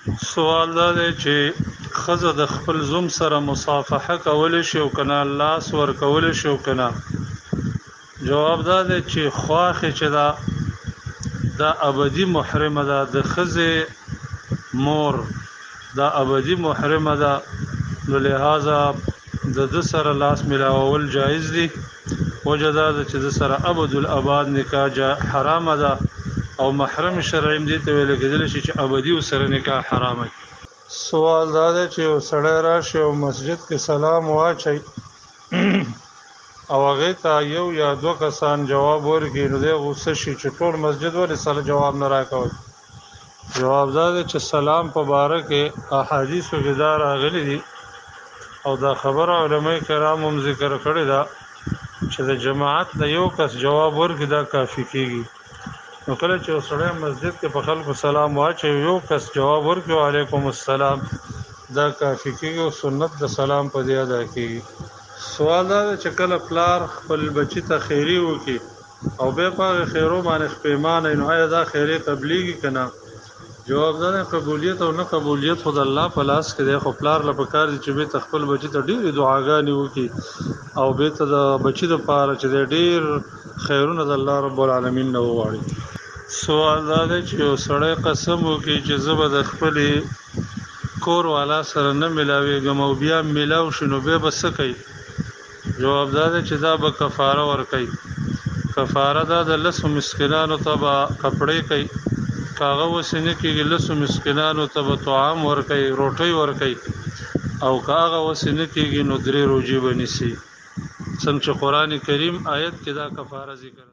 سوال دا دی چې ښځه د خپل زوم سره مصافحه کولی شي او که نه، لاس ورکولی شي او که نه. جواب دا دی چې خواښې چې دا ابدي محرمه ده، د ښځې مور دا ابدي محرمه ده، نو لهذا د ده سره لاس ملاول جایز دي. وجه دا ده چې د سره ابدالاباد نکاح حرامه ده، او محرم شرعي دې ته ویل کېدلی شي چې ابدي ورسره نکاح حرامه وي. سوال دا دی چې یو سړی راشي او مسجد کې سلام واچوي او هغې ته یو یا دوه کسان جواب ورکړي، نو دی غوسه شي چې ټول مسجد ولې سره جواب نه راکوئ. جواب دا دی چې سلام په باره کې احادیثو کې دا راغلي دي او دا خبره علماء کرام هم ذکر کړې ده چې د جماعت د یو کس جواب ورکړي دا کافي کېږي. نو کله چې یو سړی مسجد کې په خلکو سلام واچوي، یو کس جواب ورکړي وعلیکم السلام، دا کافي کېږي او سنت د سلام په دې ادا کېږي. سوال دا دی چې کله پلار خپل بچي ته خیري وکړي او بیا په هغې خیرو باندې پښیمانه وي، نو آیا دا خیرې قبلېږي که نه؟ جواب دا دی قبولیت او نه قبولیت خو د الله په لاس کې دی، خو پلار له پکار دي چې بېرته خپل بچي ته ډېرې دعاګانې وکړي او بېرته د بچي دپاره چې دی ډېر خیرونه د الله رب العالمین نه وغواړي. سوال دا دی چې یو سړی قسم وکړي چې زه به د خپلې کور والا سره نه ملاوېږم او بیا ملاو شي، نو بیا به څه کوي؟ جواب دا دی چې دا به کفاره ورکوي. کفاره دا د 10 مسکینانو ته به کپړې کوي، که هغه وسې نه کېږي 10 مسکینانو ته به طعام ورکوي، روټۍ ورکوي، او که هغه وسې نه کېږي نو 3 روژې به نیسي. څنګه چې قرآن کریم آیت کې دا کفاره ذکر